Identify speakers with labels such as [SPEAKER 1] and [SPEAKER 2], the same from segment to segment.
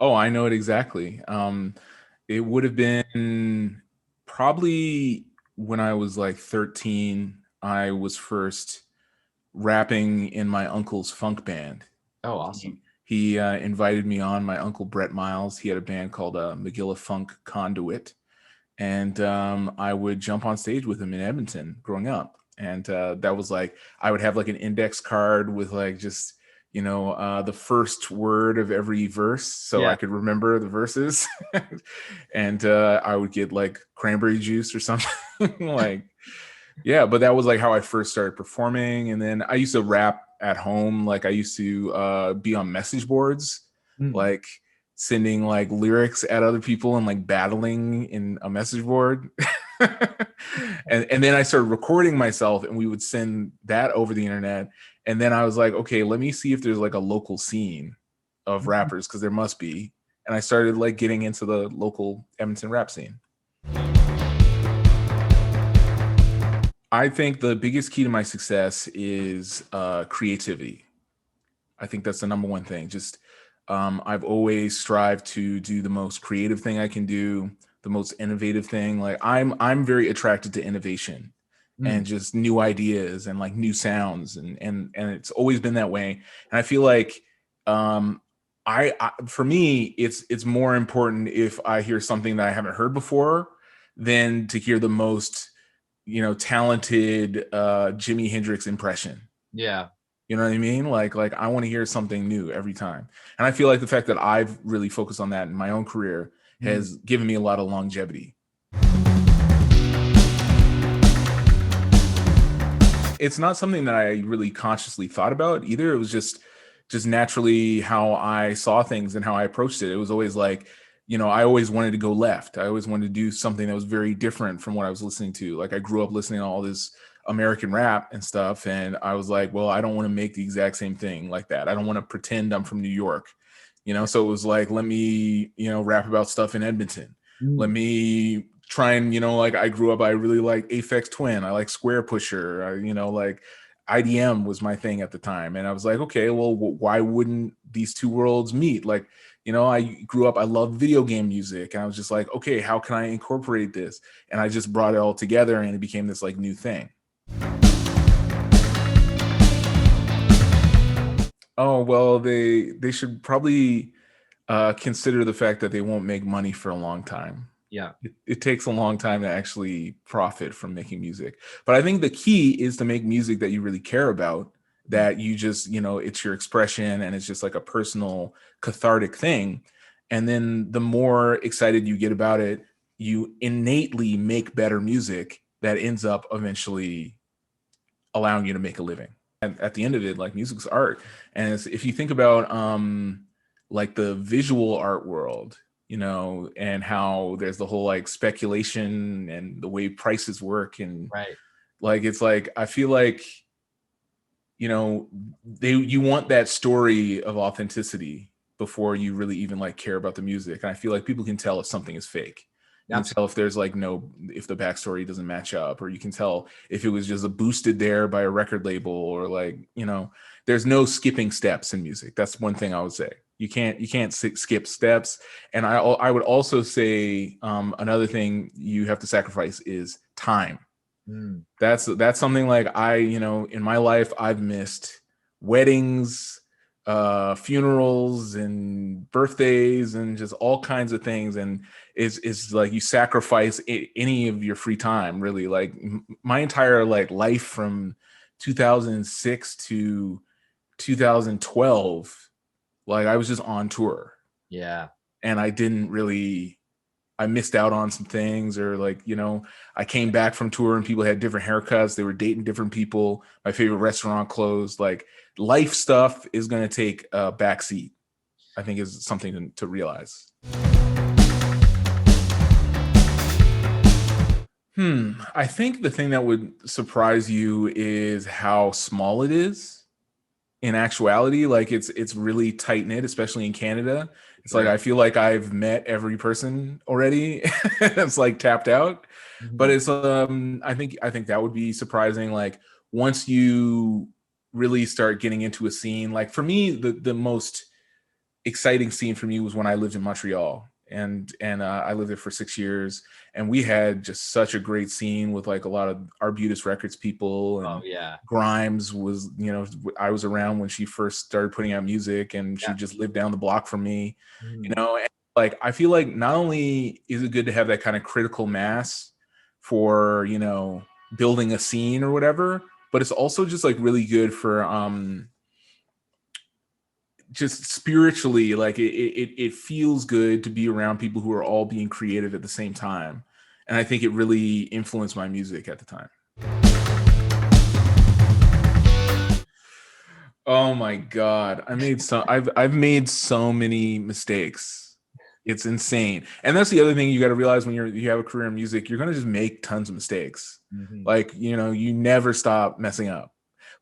[SPEAKER 1] Oh, I know it exactly. It would have been probably when I was like 13. I was first rapping in my uncle's funk band.
[SPEAKER 2] Oh,
[SPEAKER 1] He
[SPEAKER 2] awesome.
[SPEAKER 1] invited me on. My uncle Brett Miles. He had a band called McGilla Funk Conduit, and I would jump on stage with him in Edmonton growing up. And that was like I would have like an index card with like just the first word of every verse, so I
[SPEAKER 2] Yeah.
[SPEAKER 1] could remember the verses. And I would get like cranberry juice or something. Like, yeah, but that was like how I first started performing. And then I used to rap at home. Like I used to be on message boards,
[SPEAKER 2] Mm.
[SPEAKER 1] like sending like lyrics at other people and like battling in a message board. And then I started recording myself and we would send that over the internet. And then I was like, okay, let me see if there's like a local scene of rappers, because there must be. And I started like getting into the local Edmonton rap scene. I think the biggest key to my success is creativity. I think that's the number one thing. Just I've always strived to do the most creative thing I can do, the most innovative thing. Like I'm very attracted to innovation
[SPEAKER 2] Mm.
[SPEAKER 1] and just new ideas and like new sounds, and it's always been that way. And I feel like um, I for me it's more important if I hear something that I haven't heard before than to hear the most talented Jimi Hendrix impression.
[SPEAKER 2] Yeah.
[SPEAKER 1] You know what I mean? Like I want to hear something new every time. And I feel like the fact that I've really focused on that in my own career
[SPEAKER 2] Mm.
[SPEAKER 1] has given me a lot of longevity. It's not something that I really consciously thought about either. It was just naturally how I saw things and how I approached it. It was always like, I always wanted to go left. I always wanted to do something that was very different from what I was listening to. Like I grew up listening to all this American rap and stuff, and I was like, well, I don't want to make the exact same thing like that. I don't want to pretend I'm from New York.
[SPEAKER 2] Yeah.
[SPEAKER 1] So it was like, let me, rap about stuff in Edmonton. Let
[SPEAKER 2] Mm.
[SPEAKER 1] me try and, like I grew up, I really like Aphex Twin. I like Square Pusher. Like IDM was my thing at the time. And I was like, okay, well, why wouldn't these two worlds meet? Like, I grew up, I loved video game music. And I was just like, okay, how can I incorporate this? And I just brought it all together and it became this like new thing. Oh, well, they should probably consider the fact that they won't make money for a long time.
[SPEAKER 2] Yeah.
[SPEAKER 1] It takes a long time to actually profit from making music. But I think the key is to make music that you really care about,
[SPEAKER 2] Mm.
[SPEAKER 1] that you just, it's your expression and it's just like a personal cathartic thing. And then the more excited you get about it, you innately make better music that ends up eventually allowing you to make a living. And at the end of it, like music's art. And if you think about like the visual art world, and how there's the whole like speculation and the way prices work, and
[SPEAKER 2] Right.
[SPEAKER 1] like it's like I feel like you know you want that story of authenticity before you really even like care about the music. And I feel like people can tell if something is fake. You can tell
[SPEAKER 2] Absolutely.
[SPEAKER 1] if there's like no, if the backstory doesn't match up, or you can tell if it was just a boosted there by a record label, or like, there's no skipping steps in music. That's one thing I would say. You can't skip steps. And I would also say another thing you have to sacrifice is time.
[SPEAKER 2] Mm.
[SPEAKER 1] That's something like in my life I've missed weddings, funerals and birthdays and just all kinds of things. And it's like you sacrifice any of your free time, really. Like my entire like life from 2006 to 2012, like I was just on tour,
[SPEAKER 2] Yeah.
[SPEAKER 1] and I missed out on some things. Or like, I came back from tour and people had different haircuts. They were dating different people. My favorite restaurant closed. Like life stuff is going to take a backseat, I think, is something to realize. I think the thing that would surprise you is how small it is in actuality. Like it's really tight knit, especially in Canada. It's like
[SPEAKER 2] Sure.
[SPEAKER 1] I feel like I've met every person already. It's like tapped out. But
[SPEAKER 2] Mhm.
[SPEAKER 1] it's I think that would be surprising. Like once you really start getting into a scene, like for me, the most exciting scene for me was when I lived in Montreal, and I lived there for 6 years, and we had just such a great scene with like a lot of Arbutus Records people,
[SPEAKER 2] Oh
[SPEAKER 1] and
[SPEAKER 2] yeah.
[SPEAKER 1] Grimes was, I was around when she first started putting out music, and she
[SPEAKER 2] Yeah.
[SPEAKER 1] just lived down the block from me,
[SPEAKER 2] Mhm.
[SPEAKER 1] and like I feel like not only is it good to have that kind of critical mass for, building a scene or whatever, but it's also just like really good for just spiritually, like it feels good to be around people who are all being creative at the same time, and I think it really influenced my music at the time. Oh my god, I've made so many mistakes. It's insane. And that's the other thing you got to realize when you have a career in music, you're going to just make tons of mistakes.
[SPEAKER 2] Mhm.
[SPEAKER 1] Like, you never stop messing up.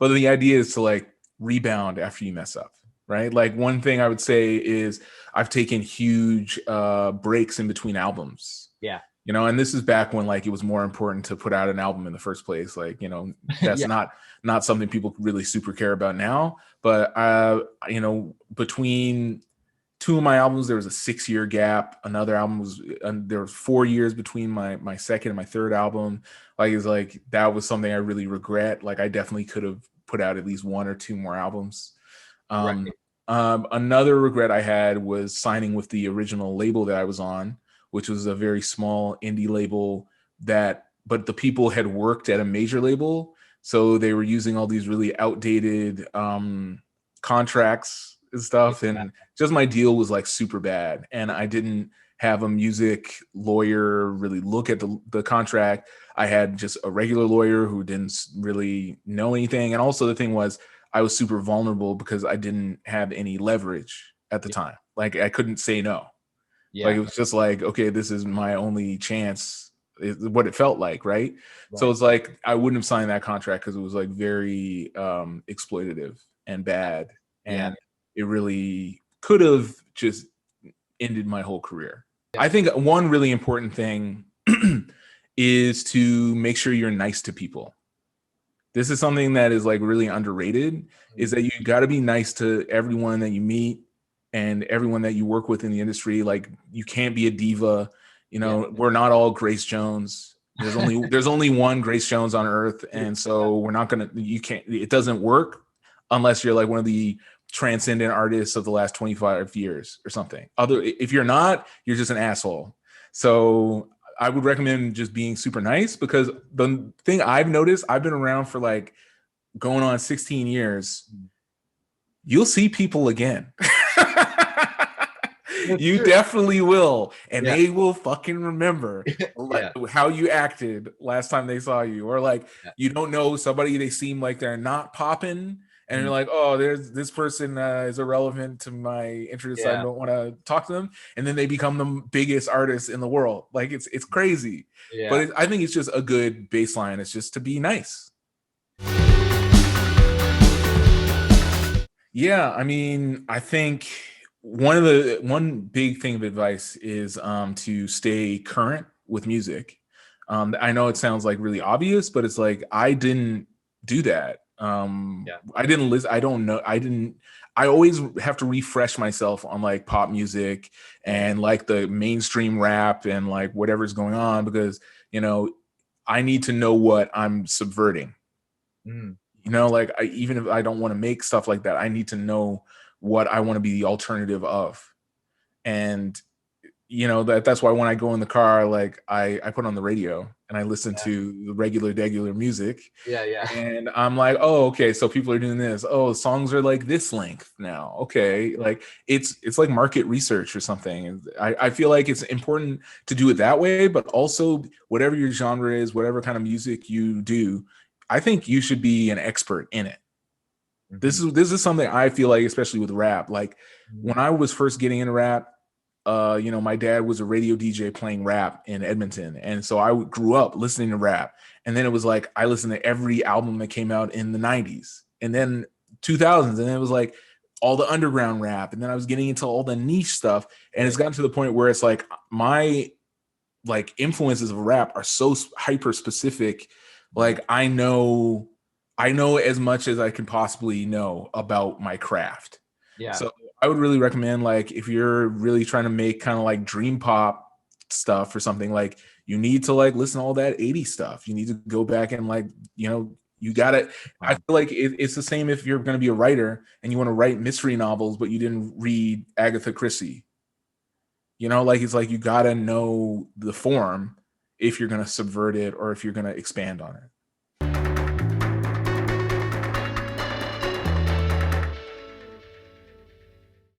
[SPEAKER 1] But the idea is to like rebound after you mess up, right? Like one thing I would say is I've taken huge breaks in between albums.
[SPEAKER 2] Yeah.
[SPEAKER 1] And this is back when like it was more important to put out an album in the first place. Like, that's
[SPEAKER 2] Yeah.
[SPEAKER 1] not something people really super care about now. But between two of my albums, there was a 6-year gap. Another album was there was 4 years between my second and my third album. Like it's like that was something I really regret. Like I definitely could have put out at least one or two more albums. Um,
[SPEAKER 2] Right.
[SPEAKER 1] Another regret I had was signing with the original label that I was on, which was a very small indie label but the people had worked at a major label. So they were using all these really outdated contracts and stuff.
[SPEAKER 2] Yeah.
[SPEAKER 1] And just my deal was like super bad. And I didn't have a music lawyer really look at the contract. I had just a regular lawyer who didn't really know anything. And also the thing was, I was super vulnerable because I didn't have any leverage at the
[SPEAKER 2] Yeah.
[SPEAKER 1] time. Like I couldn't say no. Like
[SPEAKER 2] Yeah.
[SPEAKER 1] it was just like, okay, this is my only chance, is what it felt like, right? So
[SPEAKER 2] Right.
[SPEAKER 1] it's like I wouldn't have signed that contract because it was like very exploitative and bad.
[SPEAKER 2] Yeah.
[SPEAKER 1] And it really could have just ended my whole career.
[SPEAKER 2] Yeah.
[SPEAKER 1] I think one really important thing is to make sure you're nice to people. This is something that is like really underrated, is that you got to be nice to everyone that you meet and everyone that you work with in the industry. Like you can't be a diva.
[SPEAKER 2] Yeah.
[SPEAKER 1] We're not all Grace Jones. There's only one Grace Jones on earth. And so it doesn't work unless you're like one of the transcendent artists of the last 25 years or something. If you're not, you're just an asshole. So I would recommend just being super nice, because the thing I've noticed, I've been around for like going on 16 years. You'll see people again. You
[SPEAKER 2] True.
[SPEAKER 1] definitely will. And
[SPEAKER 2] Yeah.
[SPEAKER 1] they will fucking remember
[SPEAKER 2] Yeah.
[SPEAKER 1] how you acted last time they saw you. Or like,
[SPEAKER 2] Yeah.
[SPEAKER 1] you don't know somebody, they seem like they're not popping. And you're like, oh, there's this person is irrelevant to my interests. I
[SPEAKER 2] Yeah.
[SPEAKER 1] don't want to talk to them. And then they become the biggest artists in the world. Like it's crazy.
[SPEAKER 2] Yeah.
[SPEAKER 1] But I think it's just a good baseline. It's just to be nice. Yeah, I mean, I think one big thing of advice is to stay current with music. I know it sounds like really obvious, but it's like I didn't do that.
[SPEAKER 2] Yeah.
[SPEAKER 1] I didn't listen. I don't know. I always have to refresh myself on like pop music and like the mainstream rap and like whatever's going on, because I need to know what I'm subverting.
[SPEAKER 2] Mm.
[SPEAKER 1] Like even if I don't want to make stuff like that, I need to know what I want to be the alternative of. And that's why when I go in the car, like I put on the radio and I listen to the regular music,
[SPEAKER 2] Yeah. Yeah.
[SPEAKER 1] and I'm like, oh, okay, so people are doing this. Oh, songs are like this length now. Okay, like it's like market research or something. And I feel like it's important to do it that way, but also whatever your genre is, whatever kind of music you do, I think you should be an expert in it. This is something I feel like, especially with rap. Like when I was first getting into rap, my dad was a radio DJ playing rap in Edmonton, and so I grew up listening to rap. And then it was like I listened to every album that came out in the '90s, and then 2000s, and then it was like all the underground rap, and then I was getting into all the niche stuff, and it's gotten to the point where it's like my like influences of rap are so hyper specific. Like I know as much as I can possibly know about my craft.
[SPEAKER 2] Yeah.
[SPEAKER 1] So I would really recommend, like, if you're really trying to make kind of like dream pop stuff or something, like, you need to like listen to all that 80s stuff. You need to go back and like, you gotta, I feel like it's the same if you're going to be a writer and you want to write mystery novels, but you didn't read Agatha Christie. Like, it's like you gotta know the form if you're going to subvert it or if you're going to expand on it.